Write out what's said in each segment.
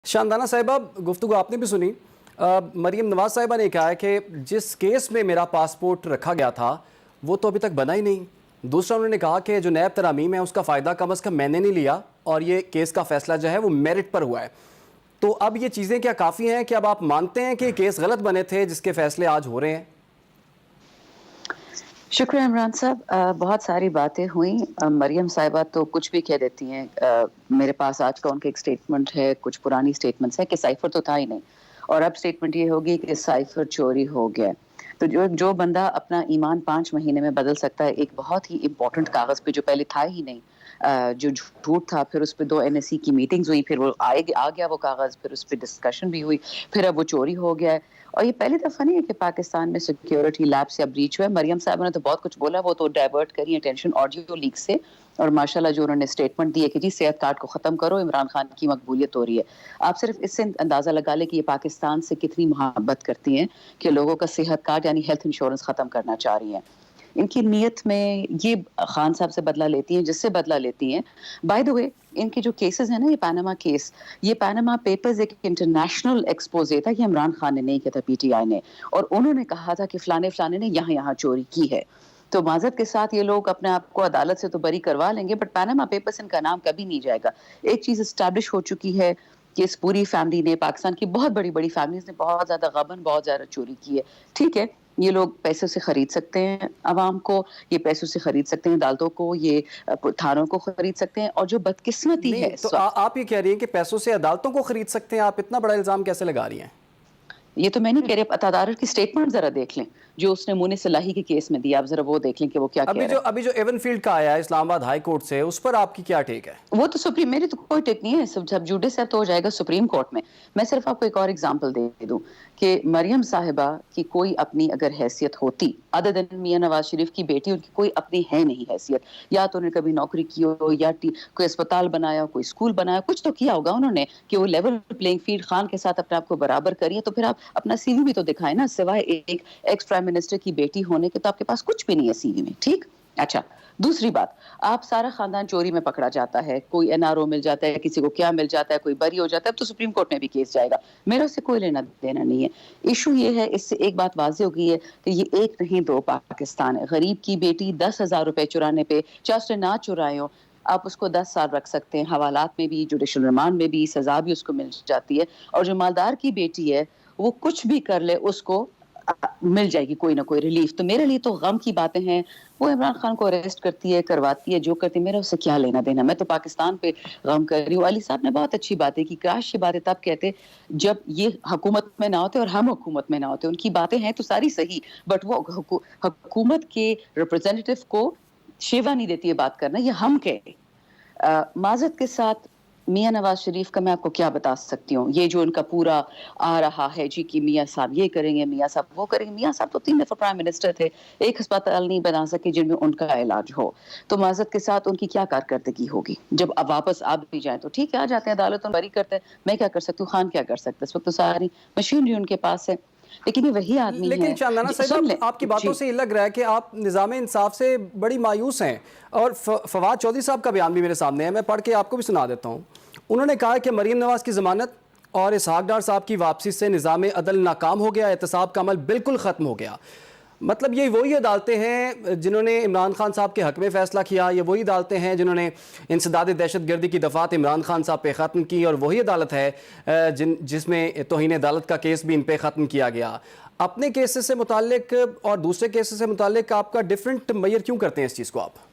शानदाना साहिबा, गुफ्तगू आपने भी सुनी। मरीम नवाज साहिबा ने कहा है कि जिस केस में मेरा पासपोर्ट रखा गया था वो तो अभी तक बना ही नहीं। दूसरा, उन्होंने कहा कि जो नैब तरामीम है उसका फ़ायदा कम अज़ कम मैंने नहीं लिया और ये केस का फ़ैसला जो है वो मेरिट पर हुआ है। तो अब ये चीज़ें क्या काफ़ी हैं कि अब आप मानते हैं कि केस गलत बने थे जिसके फ़ैसले आज हो रहे हैं? शुक्रिया इमरान साहब। बहुत सारी बातें हुई। मरियम साहिबा तो कुछ भी कह देती हैं। मेरे पास आज का उनका एक स्टेटमेंट है, कुछ पुरानी स्टेटमेंट्स है कि साइफर तो था ही नहीं, और अब स्टेटमेंट ये होगी कि साइफर चोरी हो गया। तो जो बंदा अपना ईमान 5 महीने में बदल सकता है एक बहुत ही इंपॉर्टेंट कागज पे जो पहले था ही नहीं, जो झूठ था, फिर उस पर 2 NSE की मीटिंग्स हुई, फिर वो आ गया वो कागज, फिर उस पर डिस्कशन भी हुई, फिर अब वो चोरी हो गया है। और ये पहली दफा नहीं है कि पाकिस्तान में सिक्योरिटी लैप्स या ब्रीच हुआ है। मरियम साहब ने तो बहुत कुछ बोला, वो तो डाइवर्ट करी अटेंशन ऑडियो लीक से, और माशाल्लाह जो उन्होंने स्टेटमेंट दी है कि जी सेहत कार्ड को खत्म करो, इमरान खान की मकबूलियत हो रही है। आप सिर्फ इससे अंदाजा लगा ले कि ये पाकिस्तान से कितनी मोहब्बत करती हैं कि लोगों का सेहत कार्ड यानी हेल्थ इंश्योरेंस खत्म करना चाह रही हैं। इनकी नीयत में ये खान साहब से बदला लेती हैं, जिससे बदला लेती हैं। बाय द वे, इनके जो केसेस हैं ना, ये पैनामा केस, ये पैनामा पेपर्स एक इंटरनेशनल एक्सपोजे था कि इमरान खान ने नहीं किया था, PTI ने, और उन्होंने कहा था कि फलाने फलाने ने यहाँ यहाँ चोरी की है। तो माजरत के साथ ये लोग अपने आप को अदालत से तो बरी करवा लेंगे, बट पैनामा पेपर्स इनका नाम कभी नहीं जाएगा। एक चीज एस्टैब्लिश हो चुकी है कि इस पूरी फैमिली ने, पाकिस्तान की बहुत बड़ी बड़ी फैमिलीज ने बहुत ज्यादा गबन, बहुत ज्यादा चोरी की है। ठीक है, ये लोग पैसों से खरीद सकते हैं अवाम को, ये पैसों से खरीद सकते हैं अदालतों को, ये थानों को खरीद सकते हैं। और जो बदकिस्मती है तो आप ये कह रही हैं कि पैसों से अदालतों को खरीद सकते हैं? आप इतना बड़ा इल्जाम कैसे लगा रही हैं? ये तो मैं नहीं कह रही। अदालत की स्टेटमेंट जरा देख लें जो उसने मुने सलाही के केस में दिया, आप जरा वो देख लें कि वो क्या कह रहा है। अभी जो एवनफील्ड का आया है इस्लामाबाद हाई कोर्ट से, उस पर आपकी क्या टेक है? वो तो सुप्रीम, मेरी तो कोई टेक नहीं है, सब जुडिस है तो हो जाएगा सुप्रीम कोर्ट में। मैं सिर्फ आपको एक और एग्जांपल दे दूं कि मरियम साहिबा की कोई अपनी अगर हैसियत होती, अदर देन मियां नवाज शरीफ की बेटी, उनकी कोई अपनी है नहीं हैसियत। या तो उन्होंने कभी नौकरी की हो, या कोई अस्पताल बनाया, कोई स्कूल बनाया, कुछ तो किया होगा उन्होंने कि वो लेवल प्लेइंग फील्ड खान के साथ अपने आप को बराबर करिए। तो फिर आप अपना CV भी तो दिखाएं ना, सिवाय एक एक्स प्राइम मिनिस्टर की बेटी होने के तो आपके पास कुछ भी नहीं है CV में। ठीक, अच्छा, दूसरी बात, आप सारा खानदान चोरी में पकड़ा जाता है, कोई NRO मिल जाता है, किसी को क्या मिल जाता है, कोई बरी हो जाता है, अब तो सुप्रीम कोर्ट में भी केस जाएगा। मेरा उससे कोई लेना देना नहीं है। इशू ये है, इससे एक बात वाज़ेह हो गई है कि ये एक नहीं दो पाकिस्तान है। गरीब की बेटी 10,000 रुपए चुराने पे, चाहे उसने ना चुराए हो, आप उसको 10 साल रख सकते हैं, हवालात में भी, जुडिशल रिमांड में भी, सजा भी उसको मिल जाती है। और जो मालदार की बेटी है वो कुछ भी कर ले, उसको मिल जाएगी कोई ना कोई रिलीफ। तो मेरे लिए तो गम की बातें हैं। वो इमरान खान को अरेस्ट करती है, करवाती है, जो करती है, मेरा उससे क्या लेना देना। मैं तो पाकिस्तान पे गम कर रही हूँ। अली साहब ने बहुत अच्छी बातें की, काश ये बातें तब कहते जब ये हुकूमत में ना होते और हम हुकूमत में ना होते। उनकी बातें हैं तो सारी सही, बट वो हुकूमत के रिप्रेजेंटेटिव को शेवा नहीं देती है बात करना, ये हम कहे। माजरत के साथ मियां नवाज शरीफ का मैं आपको क्या बता सकती हूँ। ये जो उनका पूरा आ रहा है जी कि मियां साहब ये करेंगे, मियां साहब वो करेंगे। मियां साहब तो 3 दफा प्राइम मिनिस्टर थे, एक अस्पताल नहीं बना सके जिनमें उनका इलाज हो। तो माजरत के साथ उनकी क्या कारकर्दगी होगी? जब अब वापस आ भी जाए तो ठीक है, आ जाते हैं, अदालत तो बरी करते हैं, मैं क्या कर सकती हूँ, खान क्या कर सकता है? इस वक्त तो सारी मशीनरी उनके पास है। लेकिन ये वही आदमी लेकिन है। चांदना साहिब, आपकी बातों से ये लग रहा है कि आप निज़ाम इंसाफ से बड़ी मायूस हैं। और फवाद चौधरी साहब का बयान भी मेरे सामने है, मैं पढ़ के आपको भी सुना देता हूँ। उन्होंने कहा कि मरीम नवाज की ज़मानत और इसहाक डार साहब की वापसी से निज़ाम अदल नाकाम हो गया, एहतसाब का अमल बिल्कुल ख़त्म हो गया। मतलब ये वही अदालतें हैं जिन्होंने इमरान खान साहब के हक़ में फ़ैसला किया, ये वही अदालतें हैं जिन्होंने इंसदाद दहशतगर्दी की दफ़ात इमरान खान साहब पे ख़त्म की, और वही अदालत है जिसमें तौहीन अदालत का केस भी इन पे ख़त्म किया गया। अपने केसेस से मुताल्लिक और दूसरे केसेस से मुताल्लिक आपका डिफरेंट मैयर क्यों करते हैं इस चीज़ को आप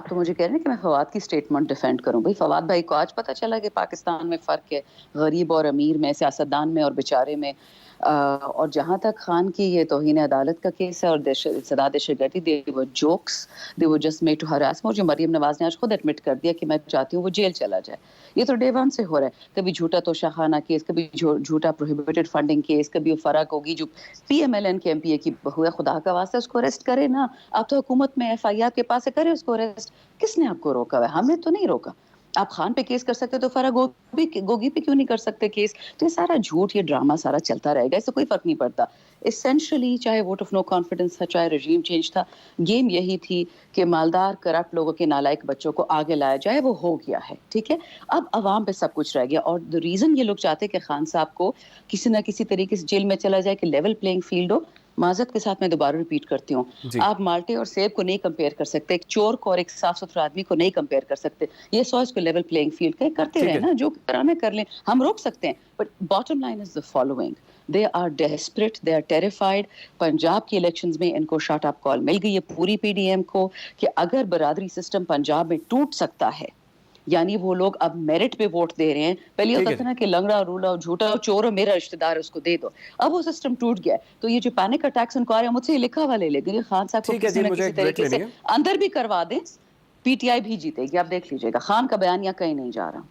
तो मुझे कह रहे हैं कि मैं फवाद की स्टेटमेंट डिफेंड करूं। भाई फवाद भाई को आज पता चला कि पाकिस्तान में फ़र्क है गरीब और अमीर में, सियासतदान में और बेचारे में। और जहाँ तक खान की ये तौहीन अदालत का केस है और सदा दहशतगर्दी, they were jokes, they were just made to harass. और जो मरियम नवाज ने आज खुद एडमिट कर दिया कि मैं चाहती हूँ वो जेल चला जाए। ये तो डे वन से हो रहा है। कभी झूठा तोशाखाना केस, कभी झूठा प्रोहिबिटेड फंडिंग केस, कभी वो फराक होगी जो PMLN के MPA की बहू है, खुदा का वास्ते उसको अरेस्ट करे ना। आप तो हुकूमत में FIR के पास है, करे उसको अरेस्ट। किसने आपको रोका है? हमने तो नहीं रोका। آپ خان پہ کیس کر سکتے تو فرح گوگی پہ کیوں نہیں کر سکتے کیس؟ تو یہ سارا جھوٹ، یہ ڈرامہ سارا چلتا رہے گا، اس سے کوئی فرق نہیں پڑتا. اسینشلی چاہے ووٹ آف نو کانفیڈنس تھا، چاہے رجیم چینج تھا، گیم یہی تھی کہ مالدار کرپٹ لوگوں کے نالائق بچوں کو آگے لایا جائے. وہ ہو گیا ہے، ٹھیک ہے. اب عوام پہ سب کچھ رہ گیا، اور ریزن یہ لوگ چاہتے کہ خان صاحب کو کسی نہ کسی طریقے سے جیل میں چلا جائے کہ لیول پلینگ فیلڈ ہو. معذرت کے ساتھ میں دوبارہ ریپیٹ کرتی ہوں، جی آپ مالٹے اور سیب کو نہیں کمپیئر کر سکتے، ایک چور کو اور ایک صاف ستھرا آدمی کو نہیں کمپیئر کر سکتے. یہ سوچ کو لیول پلینگ فیلڈ کا کرتے ٹھیک رہے ہے. نا، جو کرانا کر لیں، ہم روک سکتے ہیں. But bottom line is the following, they are desperate, they are terrified. Punjab کے الیکشنز میں ان کو شاٹ اپ کال مل گئی ہے پوری پی ڈی ایم کو کہ اگر برادری سسٹم پنجاب میں ٹوٹ سکتا ہے، یعنی وہ لوگ اب میرٹ پہ ووٹ دے رہے ہیں. پہلے ٹھیک ہوتا ہے تھا جی. نا کہ لنگڑا رولا جھوٹا چور اور میرا رشتہ دار اس کو دے دو، اب وہ سسٹم ٹوٹ گیا. تو یہ جو پینک اٹیکس ان کو آ رہے ہیں، مجھ سے یہ لکھا ہوا لے لیکن خان صاحب کو ٹھیک ہے کسی جی، نہ مجھے کسی ایک بریک طریقے سے لینی ہے. اندر بھی کروا دیں، پی ٹی آئی بھی جیتے گی. آپ دیکھ لیجیے گا، خان کا بیانیہ کہیں نہیں جا رہا.